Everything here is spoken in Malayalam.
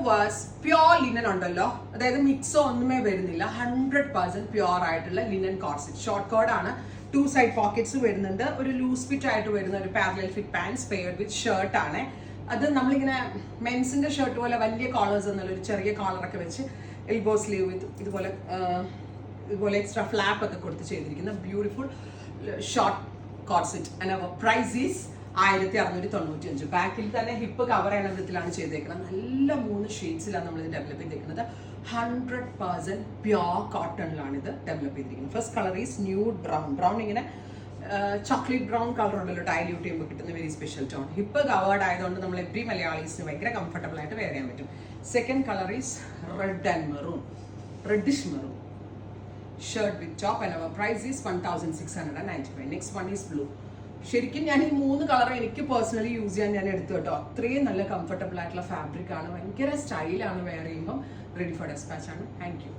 വാസ് പ്യോർ ലിനൻ ഉണ്ടല്ലോ, അതായത് മിക്സോ ഒന്നുമേ വരുന്നില്ല, 100% പ്യോർ ആയിട്ടുള്ള ലിനൻ കോർസെറ്റ്. ഷോർട്ട് കോഡ് ആണ്, 2 സൈഡ് പോക്കറ്റ്സ് വരുന്നുണ്ട്, ഒരു ലൂസ് ഫിറ്റ് ആയിട്ട് വരുന്ന ഒരു parallel fit pants paired with shirt ആണ്. അത് നമ്മളിങ്ങനെ മെൻസിന്റെ ഷർട്ട് പോലെ വലിയ കോളേഴ്സ് ഒന്നുമല്ല, ഒരു ചെറിയ കോളറൊക്കെ വെച്ച് എൽബോ സ്ലീവ് വിത്ത് ഇതുപോലെ എക്സ്ട്രാ ഫ്ലാപ്പ് ഒക്കെ കൊടുത്ത് ചെയ്തിരിക്കുന്ന beautiful short corset. And our price is 1695. ബാക്കിൽ തന്നെ ഹിപ്പ് കവർ ചെയ്യുന്ന വിധത്തിലാണ് ചെയ്തേക്കുന്നത്. നല്ല 3 ഷെയ്ഡ്സിലാണ് നമ്മൾ ഇത് ഡെവലപ്പ് ചെയ്തേക്കുന്നത്. 100% പ്യോർ കോട്ടണിലാണ് ഇത് ഡെവലപ്പ് ചെയ്തിരിക്കുന്നത്. First colour is nude brown. ഇങ്ങനെ ചോക്ലേറ്റ് ബ്രൗൺ കളർ ഉണ്ടല്ലോ ഡയല്യൂട്ട് ചെയ്യുമ്പോൾ കിട്ടുന്ന very special tone. Hip covered ആയതുകൊണ്ട് നമ്മൾ എവറി മലയാളീസിന് ഭയങ്കര കംഫർട്ടബിൾ ആയിട്ട് വെയർ ചെയ്യാൻ പറ്റും. Second colour is reddish maroon shirt with top. And our price is 1695. Next one is blue. ശരിക്കും ഞാൻ ഈ 3 കളർ എനിക്ക് പേഴ്സണലി യൂസ് ചെയ്യാൻ ഞാൻ എടുത്തു കേട്ടോ. അത്രയും നല്ല കംഫർട്ടബിൾ ആയിട്ടുള്ള ഫാബ്രിക് ആണ്, ഭയങ്കര സ്റ്റൈലാണ്, വെയർ ചെയ്യുമ്പോൾ റെഡി ഫോർ ഡെസ്പാച്ച് ആണ്. Thank you.